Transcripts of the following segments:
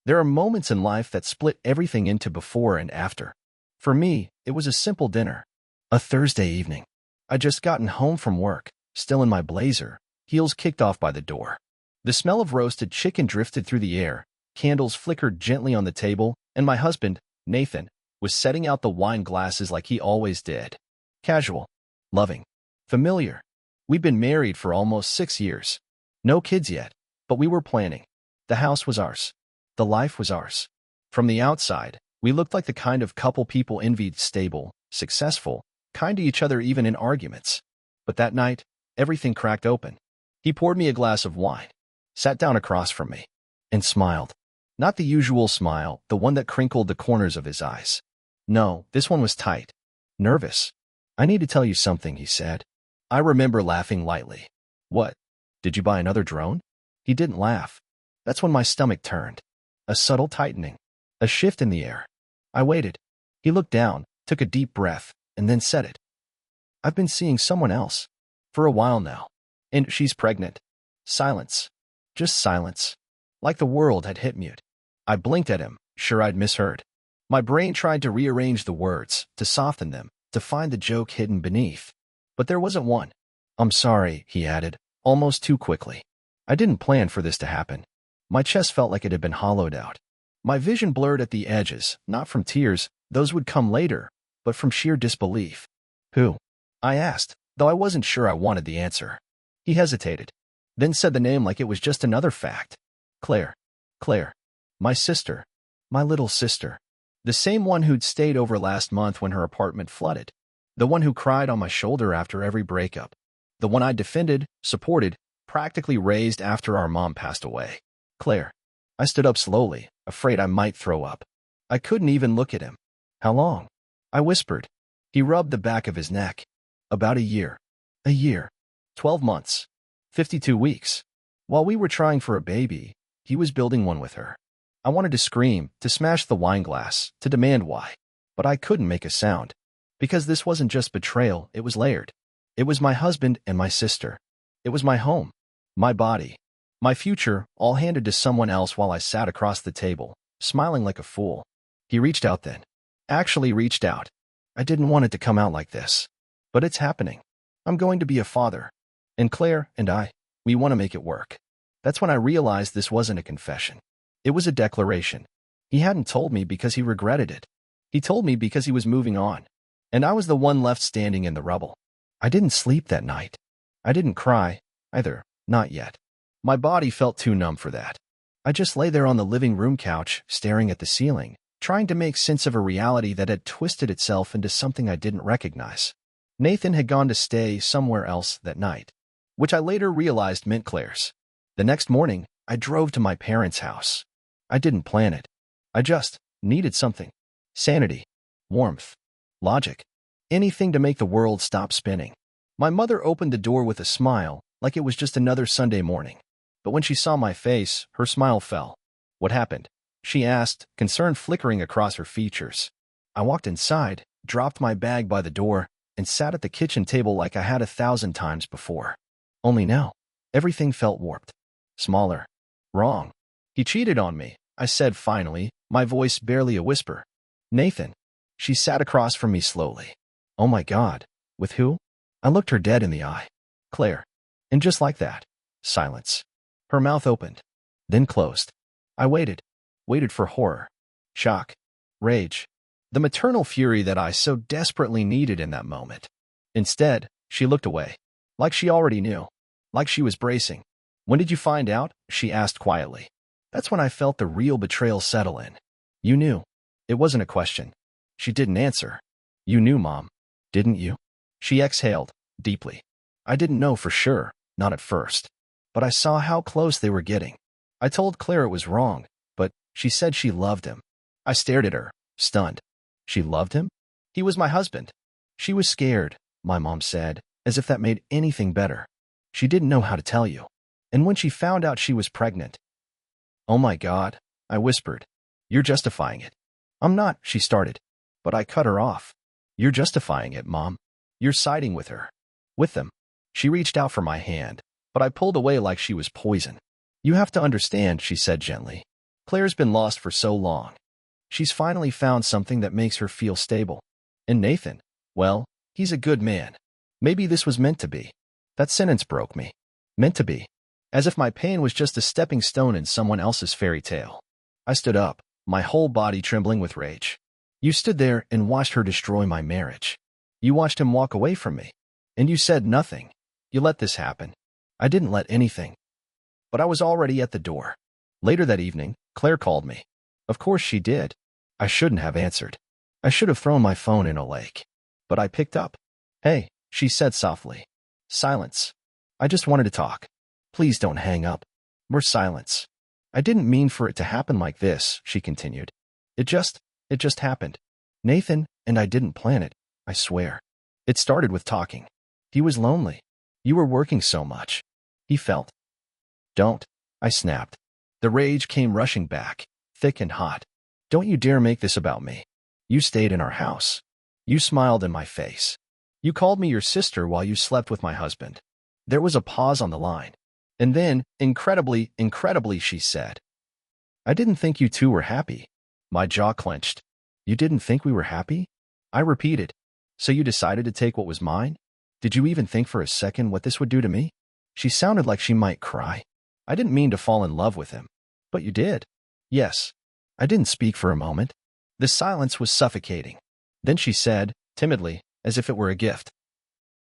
There are moments in life that split everything into before and after. For me, it was a simple dinner. A Thursday evening. I'd just gotten home from work, still in my blazer, heels kicked off by the door. The smell of roasted chicken drifted through the air, candles flickered gently on the table, and my husband, Nathan, was setting out the wine glasses like he always did. Casual, loving, familiar. We'd been married for almost 6 years. No kids yet, but we were planning. The house was ours. The life was ours. From the outside, we looked like the kind of couple people envied, stable, successful, kind to each other even in arguments. But that night, everything cracked open. He poured me a glass of wine, sat down across from me, and smiled. Not the usual smile, the one that crinkled the corners of his eyes. No, this one was tight. Nervous. "I need to tell you something," he said. I remember laughing lightly. "What? Did you buy another drone?" He didn't laugh. That's when my stomach turned. A subtle tightening. A shift in the air. I waited. He looked down, took a deep breath, and then said it. "I've been seeing someone else. For a while now. And she's pregnant." Silence. Just silence. Like the world had hit mute. I blinked at him, sure I'd misheard. My brain tried to rearrange the words, to soften them, to find the joke hidden beneath. But there wasn't one. "I'm sorry," he added, almost too quickly. I didn't plan for this to happen. My chest felt like it had been hollowed out. My vision blurred at the edges, not from tears, those would come later, but from sheer disbelief. "Who?" I asked, though I wasn't sure I wanted the answer. He hesitated, then said the name like it was just another fact. "Claire. Claire. My sister. My little sister. The same one who'd stayed over last month when her apartment flooded. The one who cried on my shoulder after every breakup. The one I defended, supported, practically raised after our mom passed away. Claire." I stood up slowly, afraid I might throw up. I couldn't even look at him. "How long?" I whispered. He rubbed the back of his neck. "About a year." "A year. 12 months. 52 weeks." While we were trying for a baby, he was building one with her. I wanted to scream, to smash the wine glass, to demand why. But I couldn't make a sound. Because this wasn't just betrayal, it was layered. It was my husband and my sister. It was my home, my body, my future, all handed to someone else while I sat across the table, smiling like a fool. He reached out then. Actually reached out. I didn't want it to come out like this. But it's happening. I'm going to be a father. And Claire and I, we want to make it work. That's when I realized this wasn't a confession. It was a declaration. He hadn't told me because he regretted it. He told me because he was moving on. And I was the one left standing in the rubble. I didn't sleep that night. I didn't cry, either, not yet. My body felt too numb for that. I just lay there on the living room couch, staring at the ceiling, trying to make sense of a reality that had twisted itself into something I didn't recognize. Nathan had gone to stay somewhere else that night, which I later realized meant Claire's. The next morning, I drove to my parents' house. I didn't plan it. I just needed something. Sanity. Warmth. Logic. Anything to make the world stop spinning. My mother opened the door with a smile, like it was just another Sunday morning. But when she saw my face, her smile fell. "What happened?" she asked, concern flickering across her features. I walked inside, dropped my bag by the door, and sat at the kitchen table like I had 1,000 times before. Only now, everything felt warped. Smaller. Wrong. "He cheated on me," I said finally, my voice barely a whisper. "Nathan." She sat across from me slowly. "Oh my God. With who?" I looked her dead in the eye. "Claire." And just like that, silence. Her mouth opened, then closed. I waited for horror, shock, rage, the maternal fury that I so desperately needed in that moment. Instead, she looked away, like she already knew, like she was bracing. "When did you find out?" she asked quietly. That's when I felt the real betrayal settle in. "You knew." It wasn't a question. She didn't answer. "You knew, Mom, didn't you?" She exhaled, deeply. I didn't know for sure, not at first. But I saw how close they were getting. I told Claire it was wrong, but she said she loved him. I stared at her, stunned. She loved him? He was my husband. She was scared, my mom said, as if that made anything better. She didn't know how to tell you. And when she found out she was pregnant. "Oh my God," I whispered. "You're justifying it." "I'm not," she started. But I cut her off. "You're justifying it, Mom. You're siding with her. With them." She reached out for my hand, but I pulled away like she was poison. "You have to understand," she said gently. Claire's been lost for so long. She's finally found something that makes her feel stable. And Nathan, well, he's a good man. Maybe this was meant to be. That sentence broke me. Meant to be. As if my pain was just a stepping stone in someone else's fairy tale. I stood up, my whole body trembling with rage. You stood there and watched her destroy my marriage. You watched him walk away from me. And you said nothing. You let this happen. I didn't let anything. But I was already at the door. Later that evening, Claire called me. Of course she did. I shouldn't have answered. I should have thrown my phone in a lake. But I picked up. Hey, she said softly. Silence. I just wanted to talk. Please don't hang up. We're silence. I didn't mean for it to happen like this, she continued. It just happened. Nathan and I didn't plan it, I swear. It started with talking. He was lonely. You were working so much. He felt. Don't, I snapped. The rage came rushing back, thick and hot. Don't you dare make this about me. You stayed in our house. You smiled in my face. You called me your sister while you slept with my husband. There was a pause on the line. And then, incredibly, she said, I didn't think you two were happy. My jaw clenched. You didn't think we were happy? I repeated. So you decided to take what was mine? Did you even think for a second what this would do to me? She sounded like she might cry. I didn't mean to fall in love with him. But you did. Yes. I didn't speak for a moment. The silence was suffocating. Then she said, timidly, as if it were a gift,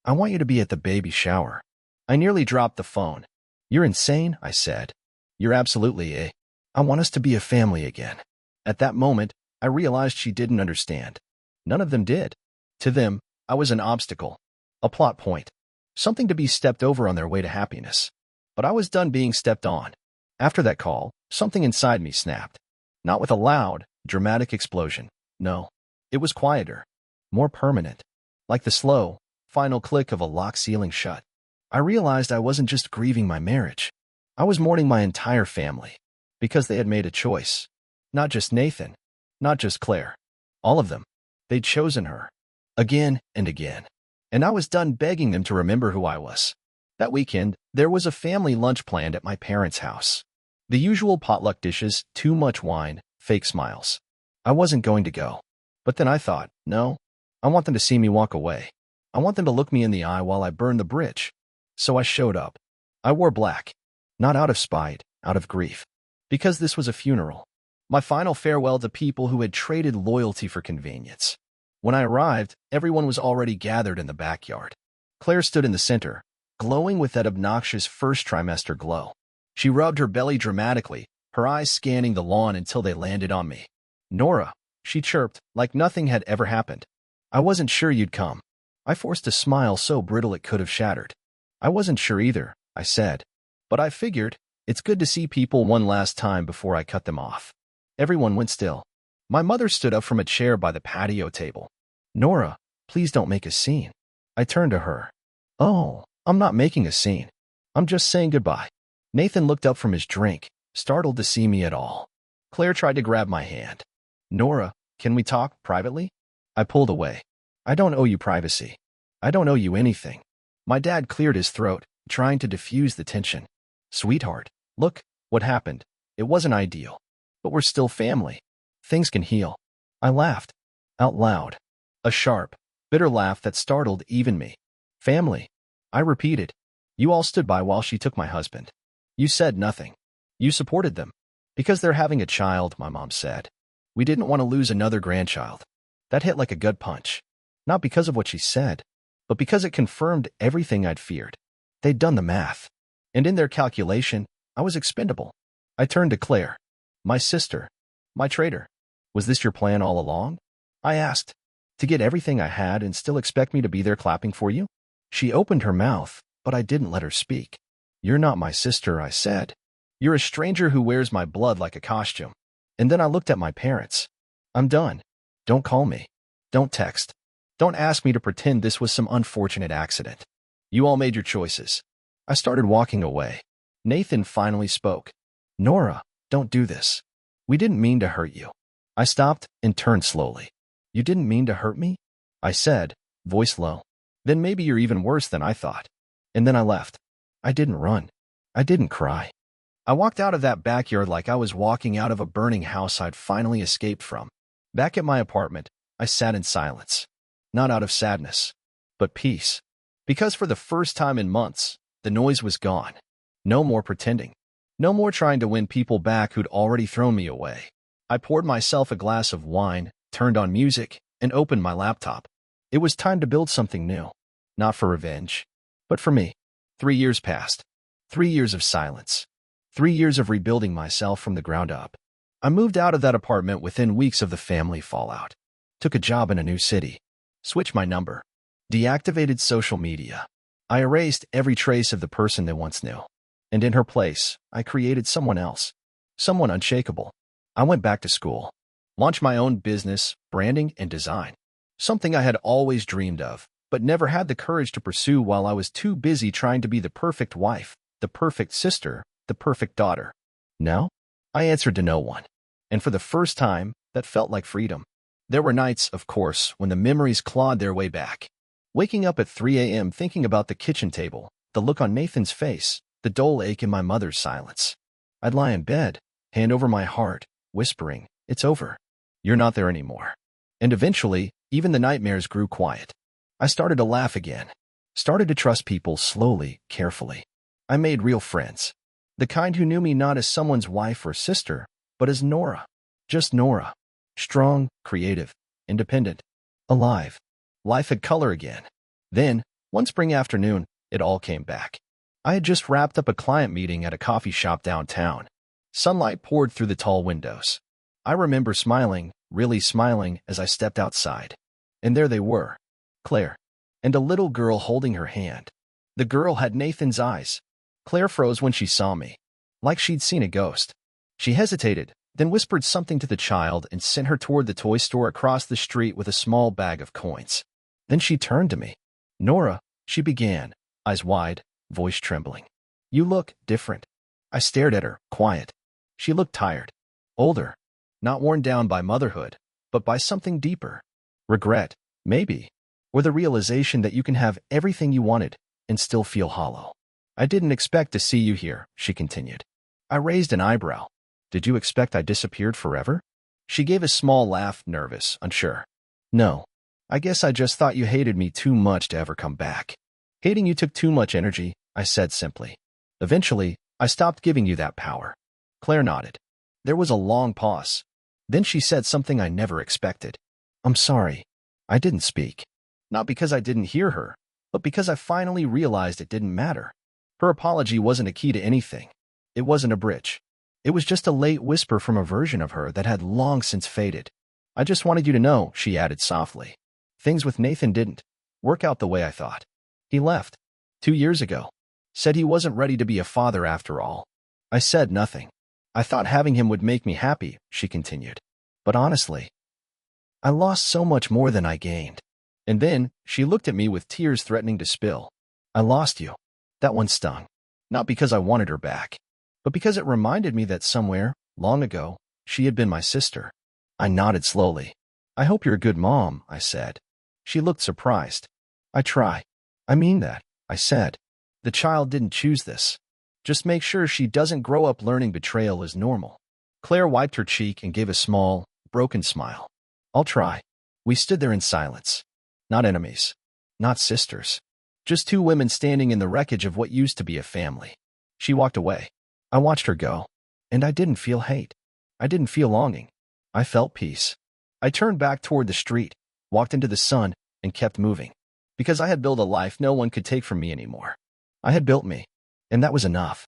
I want you to be at the baby shower. I nearly dropped the phone. You're insane, I said. You're absolutely I want us to be a family again. At that moment, I realized she didn't understand. None of them did. To them, I was an obstacle, a plot point, something to be stepped over on their way to happiness. But I was done being stepped on. After that call, something inside me snapped. Not with a loud, dramatic explosion. No. It was quieter, more permanent, like the slow, final click of a lock sealing shut. I realized I wasn't just grieving my marriage. I was mourning my entire family, because they had made a choice. Not just Nathan, not just Claire. All of them. They'd chosen her. Again and again. And I was done begging them to remember who I was. That weekend, there was a family lunch planned at my parents' house. The usual potluck dishes, too much wine, fake smiles. I wasn't going to go. But then I thought, no, I want them to see me walk away. I want them to look me in the eye while I burn the bridge. So I showed up. I wore black. Not out of spite, out of grief. Because this was a funeral. My final farewell to people who had traded loyalty for convenience. When I arrived, everyone was already gathered in the backyard. Claire stood in the center, glowing with that obnoxious first trimester glow. She rubbed her belly dramatically, her eyes scanning the lawn until they landed on me. Nora, she chirped, like nothing had ever happened. I wasn't sure you'd come. I forced a smile so brittle it could have shattered. I wasn't sure either, I said. But I figured, it's good to see people one last time before I cut them off. Everyone went still. My mother stood up from a chair by the patio table. Nora, please don't make a scene. I turned to her. Oh, I'm not making a scene. I'm just saying goodbye. Nathan looked up from his drink, startled to see me at all. Claire tried to grab my hand. Nora, can we talk privately? I pulled away. I don't owe you privacy. I don't owe you anything. My dad cleared his throat, trying to diffuse the tension. Sweetheart, look, what happened. It wasn't ideal. But we're still family. Things can heal. I laughed. Out loud. A sharp, bitter laugh that startled even me. Family. I repeated. You all stood by while she took my husband. You said nothing. You supported them. Because they're having a child, my mom said. We didn't want to lose another grandchild. That hit like a gut punch. Not because of what she said, but because it confirmed everything I'd feared. They'd done the math. And in their calculation, I was expendable. I turned to Claire. My sister. My traitor. Was this your plan all along? I asked. To get everything I had and still expect me to be there clapping for you? She opened her mouth, but I didn't let her speak. You're not my sister, I said. You're a stranger who wears my blood like a costume. And then I looked at my parents. I'm done. Don't call me. Don't text. Don't ask me to pretend this was some unfortunate accident. You all made your choices. I started walking away. Nathan finally spoke. Nora, don't do this. We didn't mean to hurt you. I stopped and turned slowly. You didn't mean to hurt me? I said, voice low. Then maybe you're even worse than I thought. And then I left. I didn't run. I didn't cry. I walked out of that backyard like I was walking out of a burning house I'd finally escaped from. Back at my apartment, I sat in silence. Not out of sadness, but peace. Because for the first time in months, the noise was gone. No more pretending. No more trying to win people back who'd already thrown me away. I poured myself a glass of wine, turned on music, and opened my laptop. It was time to build something new. Not for revenge, but for me. 3 years passed. 3 years of silence. 3 years of rebuilding myself from the ground up. I moved out of that apartment within weeks of the family fallout. Took a job in a new city. Switched my number. Deactivated social media. I erased every trace of the person they once knew. And in her place, I created someone else. Someone unshakable. I went back to school. Launched my own business, branding, and design. Something I had always dreamed of, but never had the courage to pursue while I was too busy trying to be the perfect wife, the perfect sister, the perfect daughter. No? I answered to no one. And for the first time, that felt like freedom. There were nights, of course, when the memories clawed their way back. Waking up at 3 a.m. thinking about the kitchen table, the look on Nathan's face, the dull ache in my mother's silence. I'd lie in bed, hand over my heart, whispering, "It's over. You're not there anymore." And eventually, even the nightmares grew quiet. I started to laugh again. Started to trust people slowly, carefully. I made real friends. The kind who knew me not as someone's wife or sister, but as Nora. Just Nora. Strong, creative, independent, alive. Life had color again. Then, one spring afternoon, it all came back. I had just wrapped up a client meeting at a coffee shop downtown. Sunlight poured through the tall windows. I remember smiling, really smiling, as I stepped outside. And there they were, Claire, and a little girl holding her hand. The girl had Nathan's eyes. Claire froze when she saw me, like she'd seen a ghost. She hesitated, then whispered something to the child and sent her toward the toy store across the street with a small bag of coins. Then she turned to me. "Nora," she began, eyes wide, voice trembling. "You look different." I stared at her, quiet. She looked tired. Older. Not worn down by motherhood, but by something deeper. Regret, maybe. Or the realization that you can have everything you wanted and still feel hollow. "I didn't expect to see you here," she continued. I raised an eyebrow. "Did you expect I disappeared forever?" She gave a small laugh, nervous, unsure. "No. I guess I just thought you hated me too much to ever come back." "Hating you took too much energy," I said simply. "Eventually, I stopped giving you that power." Claire nodded. There was a long pause. Then she said something I never expected. "I'm sorry. I didn't speak." Not because I didn't hear her, but because I finally realized it didn't matter. Her apology wasn't a key to anything. It wasn't a bridge. It was just a late whisper from a version of her that had long since faded. "I just wanted you to know," she added softly. "Things with Nathan didn't work out the way I thought. He left 2 years ago. Said he wasn't ready to be a father after all." I said nothing. "I thought having him would make me happy," she continued. "But honestly, I lost so much more than I gained." And then she looked at me with tears threatening to spill. "I lost you." That one stung. Not because I wanted her back, but because it reminded me that somewhere, long ago, she had been my sister. I nodded slowly. "I hope you're a good mom," I said. She looked surprised. "I try. I mean that," I said. "The child didn't choose this. Just make sure she doesn't grow up learning betrayal is normal." Claire wiped her cheek and gave a small, broken smile. "I'll try." We stood there in silence. Not enemies. Not sisters. Just two women standing in the wreckage of what used to be a family. She walked away. I watched her go. And I didn't feel hate. I didn't feel longing. I felt peace. I turned back toward the street, walked into the sun, and kept moving. Because I had built a life no one could take from me anymore. I had built me. And that was enough.